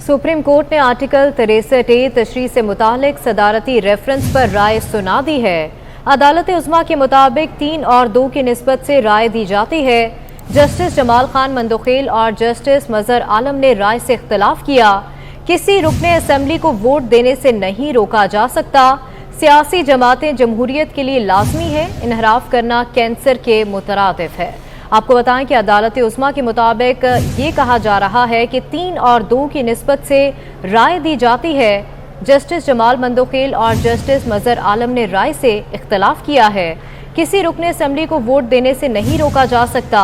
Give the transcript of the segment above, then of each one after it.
Supreme court ने article 63A तशरीह से मुतालिक सदारती रेफरेंस पर राय सुना दी है। अदालत उज़्मा के मुताबिक 3 और 2 की निस्बत से राय दी जाती है। जस्टिस जमाल खान मंदोखेल और जस्टिस मजहर आलम ने राय से इख्तलाफ किया। किसी रुकने असम्बली को वोट देने से नहीं रोका जा सकता। सियासी जमातें जमहूरियत के लिए लाजमी है। इनहराफ करना कैंसर के मुतरादिफ है। आपको बताएं कि अदालत उज़्मा के मुताबिक ये कहा जा रहा है कि 3 और 2 की निस्बत से राय दी जाती है। जस्टिस जमाल मंदोखेल और जस्टिस मजहर आलम ने राय से इख्तलाफ किया है। किसी रुकने असम्बली को वोट देने से नहीं रोका जा सकता।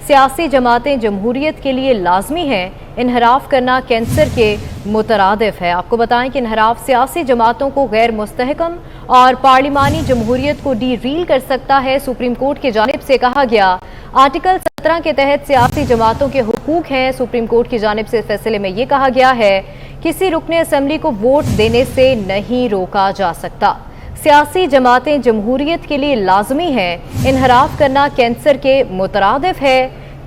सियासी जमातें जमहूरियत के लिए लाजमी हैं। इनहराफ करना कैंसर के मुतरादिफ है। आपको बताएं कि इनहराफ सियासी जमातों को गैर मुस्तहकम और पार्लिमानी जमहूरियत को डीरील कर सकता है। सुप्रीम कोर्ट की जानिब से कहा गया आर्टिकल 17 के तहत सियासी जमातों के हुकूक हैं। सुप्रीम कोर्ट की जानिब से फैसले में ये कहा गया है किसी रुकने असम्बली को वोट देने से नहीं रोका जा सकता। सियासी जमातें जमहूरियत के लिए लाजमी हैं। इनहराफ करना कैंसर के मुतरादिफ है।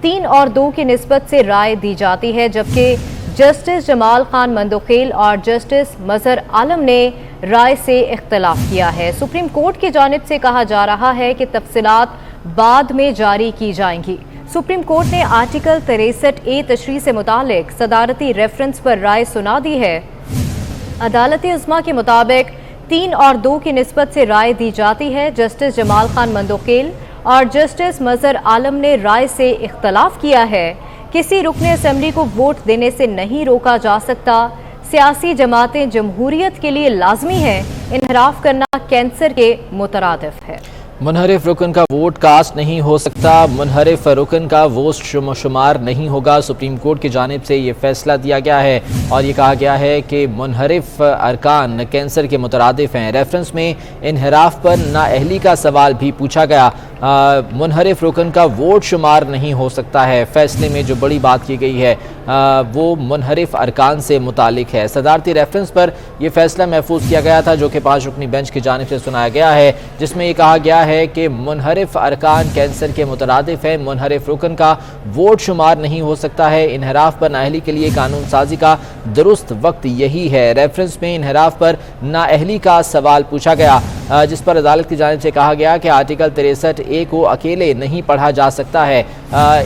3 और 2 की निस्बत से राय दी जाती है, जबकि जस्टिस जमाल खान मंदोखेल और जस्टिस मजहर आलम ने राय से इख्तलाफ किया है। सुप्रीम कोर्ट की जानिब से कहा जा रहा है कि तफसीलात बाद में जारी की जाएंगी। सुप्रीम कोर्ट ने आर्टिकल 63A तशरीह से मुतालिक सदारती रेफरेंस पर राय सुना दी है। अदालत उज़्मा के मुताबिक 3 और 2 की निस्बत से राय दी जाती है। जस्टिस जमाल खान मंदोखेल और जस्टिस मजहर आलम ने राय से इख्तलाफ किया है। किसी रुकने असम्बली को वोट देने से नहीं रोका जा सकता। सियासी जमातें जमहूरियत के लिए लाजमी हैं। इनहराफ करना कैंसर के मुतरादिफ है। मुनहरिफ रुकन का वोट कास्ट नहीं हो सकता। मुनहरिफ रुकन का वोट शुमार नहीं होगा। सुप्रीम कोर्ट की जानिब से ये फैसला दिया गया है और ये कहा गया है कि मुनहरिफ अरकान कैंसर के मुतरादिफ हैं। रेफरेंस में इनहराफ पर नाअहली का सवाल भी पूछा गया। मुनहरिफ रुकन का वोट शुमार नहीं हो सकता है। फैसले में जो बड़ी बात की गई है वो मुनहरिफ अरकान से मुतालिक है। सदारती रेफरेंस पर यह फैसला महफूज किया गया था जो कि 5 रुकनी बेंच की जानिब से सुनाया गया है, जिसमें यह कहा गया है कि मुनहरिफ अरकान कैंसर के मुतरादिफ है। मुनहरिफ रुकन का वोट शुमार नहीं हो सकता है। इनहराफ पर नाअहली के लिए कानून साजी का दुरुस्त वक्त यही है। रेफरेंस में इनहराफ पर नाअहली का सवाल पूछा गया, जिस पर अदालत की जानिब से कहा गया कि आर्टिकल 63A को अकेले नहीं पढ़ा जा सकता है।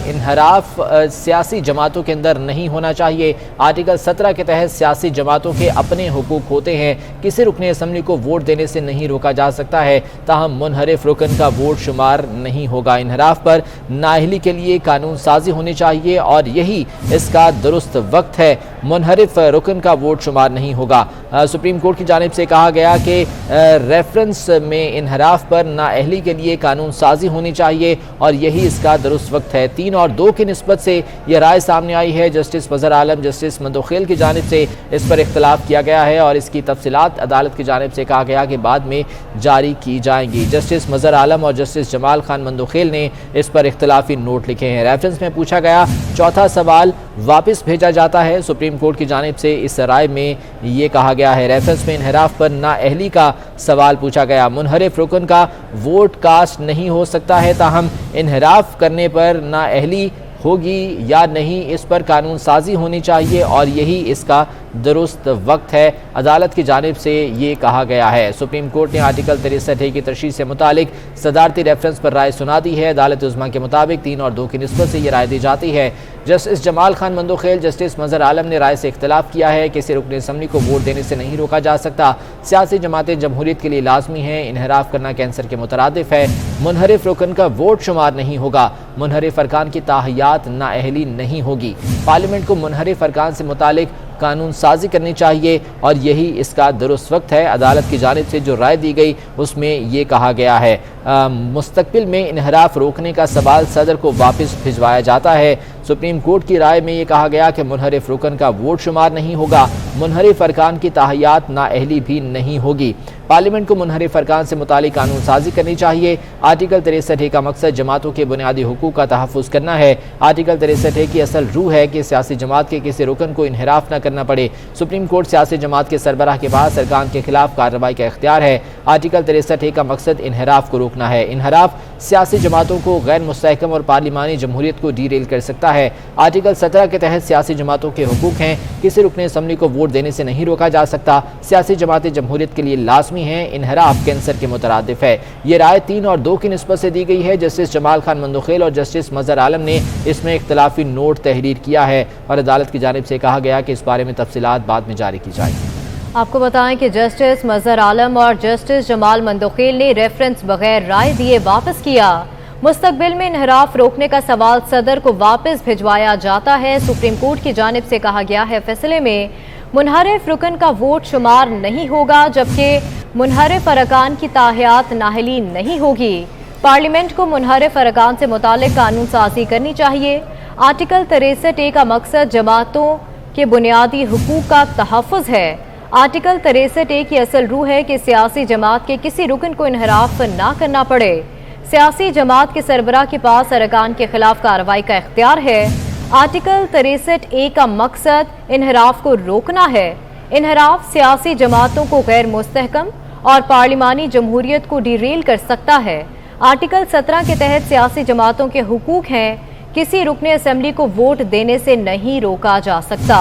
इनहराफ सियासी जमातों के अंदर नहीं होना चाहिए। आर्टिकल 17 के तहत सियासी जमातों के अपने हुकूक होते हैं। किसी रुकने असम्बली को वोट देने से नहीं रोका जा सकता है, ताहम मुनहरिफ रुकन का वोट शुमार नहीं होगा। इनहराफ पर नाअहली के लिए कानून साजी होनी चाहिए और यही इसका दुरुस्त वक्त है। मुनहरिफ रुकन का वोट शुमार नहीं होगा। सुप्रीम कोर्ट की जानिब से कहा गया कि रेफरेंस में इनहराफ पर नाअहली के लिए कानून साजी होनी चाहिए और यही इसका दुरुस्त वक्त है। 3 और 2 की निस्बत से यह राय सामने आई है। जस्टिस मजहर आलम, जस्टिस मंदोखेल की जानिब से इस पर इख्तलाफ किया गया है और इसकी तफसीलात अदालत की जानिब से कहा गया कि बाद में जारी की जाएंगी। जस्टिस मजहर आलम और जस्टिस जमाल खान मंदोखेल ने इस पर इख्तलाफी नोट लिखे हैं। रेफरेंस में पूछा गया चौथा सवाल वापस भेजा जाता है। सुप्रीम कोर्ट की जानिब से इस राय में ये कहा गया है। रेफरेंस में इनहराफ पर नाअहली का सवाल पूछा गया। मुनहरिफ रुकन का वोट कास्ट नहीं हो सकता है, ताहम इनहराफ करने पर नाअहली होगी या नहीं, इस पर कानून साजी होनी चाहिए और यही इसका दुरुस्त वक्त है। अदालत की जानिब से ये कहा गया है। सुप्रीम कोर्ट ने आर्टिकल 63A की तशरीह से मुतालिक सदारती रेफरेंस पर राय सुना दी है। अदालत उज़्मा के मुताबिक 3 और 2 की निस्बत से ये राय दी जाती है। जस्टिस जमाल खान मंदोखेल, जस्टिस मजहर आलम ने राय से इख्तलाफ किया है। किसी रुकने असम्बली को वोट देने से नहीं रोका जा सकता। सियासी जमातें जमहूरियत के लिए लाजमी हैं। इनहराफ करना कैंसर के मुतरादिफ है। मुनहरिफ रुकन का वोट शुमार नहीं होगा। मुनहरिफ अरकान की ताहियात नाअहली नहीं होगी। पार्लियामेंट को मुनहरिफ अरकान से मुतालिक कानून साजी करनी चाहिए और यही इसका दुरुस्त वक्त है। अदालत की जानिब से जो राय दी गई उसमें ये कहा गया है मुस्तकबिल में इनहराफ रोकने का सवाल सदर को वापस भिजवाया जाता है। सुप्रीम कोर्ट की राय में ये कहा गया कि मुनहरिफ रुकन का वोट शुमार नहीं होगा। मुनहरिफ अरकान की ताहियात नाअहली भी नहीं होगी। पार्लियामेंट को मुनहरिफ अरकान से मुतालिक कानून साजी करनी चाहिए। आर्टिकल 63A का मकसद जमातों के बुनियादी हुकूक का तहफ़्फ़ुज़ करना है। आर्टिकल 63A की असल रूह है कि सियासी जमात के किसी रुकन को इनहराफ न करना पड़े। सुप्रीम कोर्ट सियासी जमात के सरबराह के पास अरकान के खिलाफ कार्रवाई का इख्तियार है। आर्टिकल 63A का मकसद इन्हराफ को रोकना है। इन्हराफ सियासी जमातों को गैर मुस्तहकम और पार्लिमानी जमहूरियत को डीरेल कर सकता है। आर्टिकल 17 के तहत सियासी जमातों के हुकूक हैं, किसी रुकन असम्बली को वोट देने से नहीं रोका जा सकता। सियासी जमातें जमहूरियत के लिए लाजमी हैं। इन्हराफ कैंसर के मुतरादिफ है। ये राय 3 और 2 की निस्बत से दी गई है। जस्टिस जमाल खान मंदोखेल और जस्टिस मजहर आलम ने इसमें इख्तलाफी नोट तहरीर किया है और अदालत की जानिब से कहा गया कि इस बारे में तफसीलात बाद में जारी की जाएगी। आपको बताएं कि जस्टिस मजहर आलम और जस्टिस जमाल मंदोखेल ने रेफरेंस बगैर राय दिए वापस किया। मुस्तकबिल में इन्हराफ रोकने का सवाल सदर को वापस भिजवाया जाता है। सुप्रीम कोर्ट की जानिब से कहा गया है फैसले में मुनहरिफ रुकन का वोट शुमार नहीं होगा, जबकि मुनहरिफ अरकान की ताहियात नाहली नहीं होगी। पार्लियामेंट को मुनहरिफ अरकान से मुतालिक कानून साजी करनी चाहिए। आर्टिकल 63A का मकसद जमातों के बुनियादी हुकूक का तहफ़्फ़ुज़ है। आर्टिकल 63A की असल रूह है कि सियासी जमात के किसी रुकन को इन्हराफ ना करना पड़े। सियासी जमात के सरबराह के पास अरकान के खिलाफ कार्रवाई का इख्तियार है। आर्टिकल 63A का मकसद इन्हराफ को रोकना है। इन्हराफ सियासी जमातों को गैर मुस्तहकम और पार्लिमानी जमहूरियत को डीरेल कर सकता है। आर्टिकल 17 के तहत सियासी जमातों के हुकूक हैं, किसी रुकने असम्बली को वोट देने से नहीं रोका जा सकता।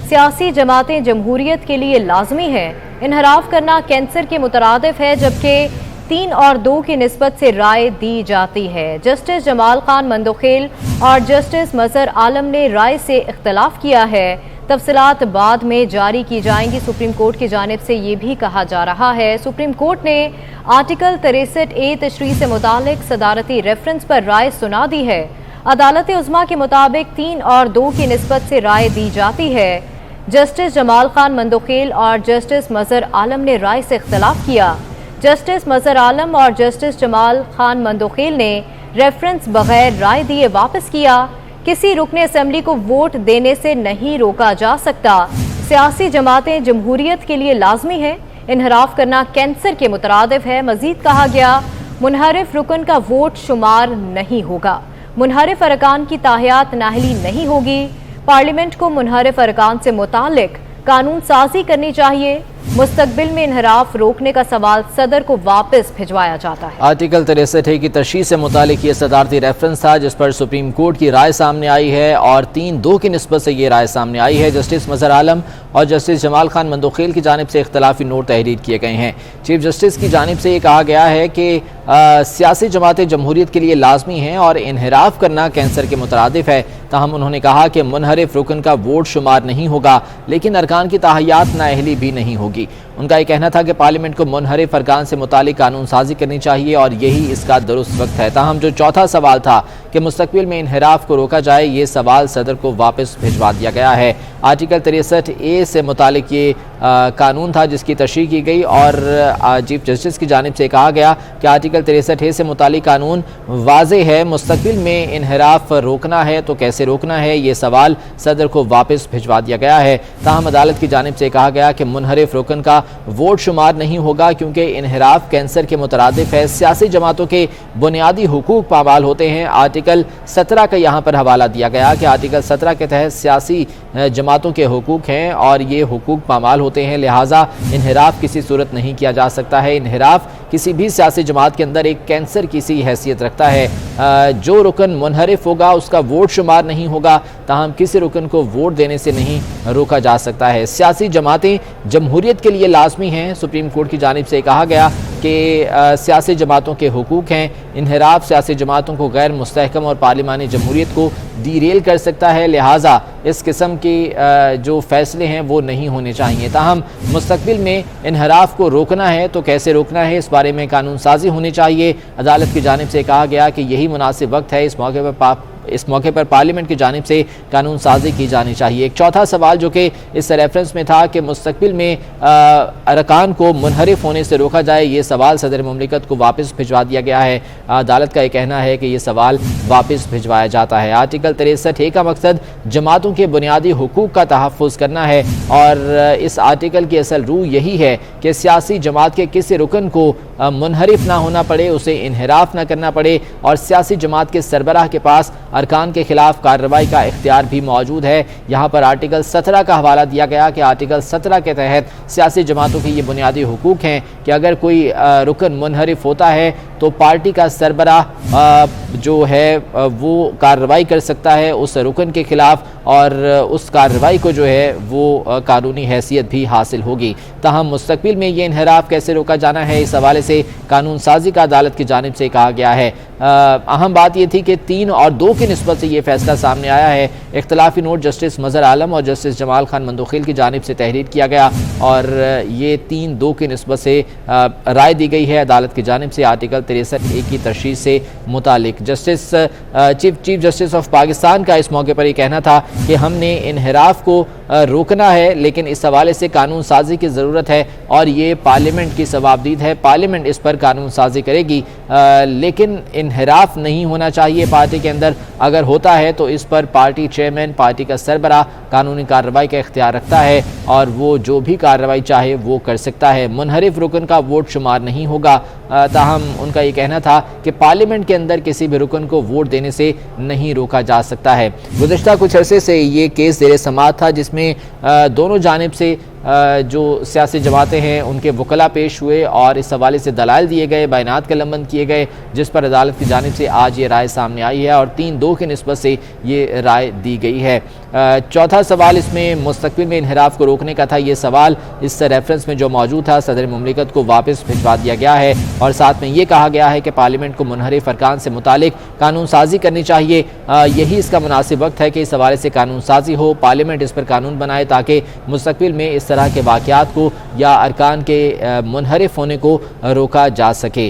सियासी जमातें जमहूरियत के लिए लाजमी है। इन्हराफ करना कैंसर के मुतरादिफ है, जबकि 3 और 2 की निस्बत से राय दी जाती है। जस्टिस जमाल खान मंदोखेल और जस्टिस मजहर आलम ने राय से इख्तलाफ किया है। तफसीलात बाद में जारी की जाएंगी। सुप्रीम कोर्ट की जानिब से ये भी कहा जा रहा है सुप्रीम कोर्ट ने आर्टिकल 63A तशरीह से मुतालिक सदारती रेफरेंस पर राय सुना दी है। अदालत उज़्मा के मुताबिक 3 और 2 की निस्बत से राय दी जाती है। जस्टिस जमाल खान मंदोखेल और जस्टिस मजहर आलम ने राय से इख्तलाफ किया। जस्टिस मजहर आलम और जस्टिस जमाल खान मंदोखेल ने रेफरेंस बगैर राय दिए वापस किया। किसी रुकने असम्बली को वोट देने से नहीं रोका जा सकता। सियासी जमातें जमहूरियत के लिए लाजमी है। इन्हराफ करना कैंसर के मुतरादिफ है। मजीद कहा गया मुनहरिफ रुकन का वोट शुमार नहीं होगा। मुनहरिफ अरकान की ताहियात नाहली नहीं होगी। पार्लियामेंट को मुनहरिफ अरकान से मुतालिक कानून साजी करनी चाहिए। मुस्तकबिल में इन्हराफ रोकने का सवाल सदर को वापस भिजवाया जाता है। आर्टिकल 63A की तशरीह से मुतालिक ये सदारती रेफरेंस था, जिस पर सुप्रीम कोर्ट की राय सामने आई है और 3-2 की निस्बत से ये राय सामने आई है। जस्टिस मजहर आलम और जस्टिस जमाल खान मंदोखेल की जानिब से इख्तलाफी नोट तहरीर किए गए हैं। चीफ जस्टिस की जानिब से ये कहा गया है कि सियासी जमातें जमहूरियत के लिए लाजमी हैं और इन्हराफ करना कैंसर के मुतरादिफ है। ताहम उन्होंने कहा कि मुनहरिफ रुकन का वोट शुमार नहीं होगा, लेकिन अरकान की ताहियात नाअहली भी नहीं होगी। उनका ये कहना था कि पार्लियामेंट को मुनहरिफ अरकान से मुतालिक कानून साजी करनी चाहिए और यही इसका दुरुस्त वक्त है। ताहम जो चौथा सवाल था कि मुस्तकबिल में इन्हराफ को रोका जाए, ये सवाल सदर को वापस भिजवा दिया गया है। आर्टिकल 63A से मुतालिक ये कानून था जिसकी तशरीह की गई और चीफ जस्टिस की जानिब से कहा गया कि आर्टिकल 63A से मुतालिक कानून वाज़ेह है। मुस्तकबिल में इन्हराफ रोकना है तो कैसे रोकना है, ये सवाल सदर को वापस भिजवा दिया गया है। ताहम अदालत की जानिब से कहा गया कि मुनहरिफ रुकन का वोट शुमार नहीं होगा क्योंकि इन्हराफ कैंसर के मुतरादिफ है। सियासी जमातों के बुनियादी हुकूक पामाल होते हैं। आर्टिकल 17 का यहाँ पर हवाला दिया गया कि आर्टिकल 17 के तहत सियासी जमातों के हुकूक हैं और ये हुकूक पामाल होते हैं, लिहाजा इन्हराफ किसी सूरत नहीं किया जा सकता है। इन्हराफ किसी भी सियासी जमात के अंदर एक कैंसर की सी हैसियत रखता है। जो रुकन मुनहरिफ होगा उसका वोट शुमार नहीं होगा, ताहम किसी रुकन को वोट देने से नहीं रोका जा सकता है। सियासी जमातें जमहूरियत के लिए लाजमी हैं। सुप्रीम कोर्ट की जानिब से कहा गया कि सियासी जमातों के हुकूक हैं। इन्हराफ सियासी जमातों को गैर मुस्तहकम और पार्लिमानी जमहूरियत को डीरेल कर सकता है, लिहाजा इस किस्म के जो फैसले हैं वो नहीं होने चाहिए। ताहम मुस्तकबिल में इन्हराफ को रोकना है तो कैसे रोकना है, इस बारे में कानून साजी होनी चाहिए। अदालत की जानिब से कहा गया कि यही मुनासिब वक्त है। इस मौके पर पार्लियामेंट की जानिब से कानून साजी की जानी चाहिए। एक चौथा सवाल जो कि इस रेफरेंस में था कि मुस्तकबिल में अरकान को मुनहरिफ होने से रोका जाए, ये सवाल सदर मुमलिकत को वापस भिजवा दिया गया है। अदालत का ये कहना है कि ये सवाल वापस भिजवाया जाता है। आर्टिकल 63A का मकसद जमातों के बुनियादी हुकूक का तहफ़्फ़ुज़ करना है और इस आर्टिकल की असल रूह यही है कि सियासी जमात के किसी रुकन को मुनहरिफ ना होना पड़े, उसे इन्हराफ ना करना पड़े और सियासी जमात के सरबराह के पास ارکان کے خلاف کارروائی کا اختیار بھی موجود ہے۔ یہاں پر آرٹیکل 17 کا حوالہ دیا گیا کہ آرٹیکل 17 کے تحت سیاسی جماعتوں کی یہ بنیادی حقوق ہیں کہ اگر کوئی رکن منحرف ہوتا ہے تو پارٹی کا سربراہ جو ہے وہ کارروائی کر سکتا ہے اس رکن کے خلاف، اور اس کارروائی کو جو ہے وہ قانونی حیثیت بھی حاصل ہوگی۔ تاہم مستقبل میں یہ انحراف کیسے روکا جانا ہے، اس حوالے سے قانون سازی کا عدالت کی جانب سے کہا گیا ہے۔ اہم بات یہ تھی کہ 3 اور 2 کی نسبت سے یہ فیصلہ سامنے آیا ہے۔ اختلافی نوٹ جسٹس مظہر عالم اور جسٹس جمال خان مندوخیل کی جانب سے تحریر کیا گیا، اور یہ 3-2 کی نسبت سے رائے دی گئی ہے عدالت کی جانب سے آرٹیکل 63(a) کی تشریح سے متعلق۔ چیف جسٹس آف پاکستان کا اس موقع پر یہ کہنا تھا کہ ہم نے انحراف کو روکنا ہے، لیکن اس حوالے سے قانون سازی کی ضرورت ہے، اور یہ پارلیمنٹ کی ثوابدید ہے، پارلیمنٹ اس پر قانون سازی کرے گی، لیکن انحراف نہیں ہونا چاہیے پارٹی کے اندر۔ اگر ہوتا ہے تو اس پر پارٹی چیئرمین، پارٹی کا سربراہ قانونی کارروائی کا اختیار رکھتا ہے، اور وہ جو بھی کارروائی چاہے وہ کر سکتا ہے۔ منحرف رکن کا ووٹ شمار نہیں ہوگا۔ تاہم ان کا یہ کہنا تھا کہ پارلیمنٹ کے اندر کسی بھی رکن کو ووٹ دینے سے نہیں روکا جا سکتا ہے۔ گزشتہ کچھ عرصے سے یہ کیس زیر سماعت تھا، جس میں دونوں جانب سے جو سیاسی جماعتیں ہیں ان کے وکلاء پیش ہوئے اور اس حوالے سے دلائل دیے گئے، بیانات قلم بند کیے گئے، جس پر عدالت کی جانب سے آج یہ رائے سامنے آئی ہے، اور 3-2 کی نسبت سے یہ رائے دی گئی ہے۔ چوتھا سوال اس میں مستقبل میں انحراف کو روکنے کا تھا۔ یہ سوال اس ریفرنس میں جو موجود تھا صدر مملکت کو واپس بھجوا دیا گیا ہے، اور ساتھ میں یہ کہا گیا ہے کہ پارلیمنٹ کو منحرف ارکان سے متعلق قانون سازی کرنی چاہیے۔ یہی اس کا مناسب وقت ہے کہ اس حوالے سے قانون سازی ہو، پارلیمنٹ اس پر قانون بنائے، تاکہ مستقبل میں اس طرح کے واقعات کو یا ارکان کے منحرف ہونے کو روکا جا سکے۔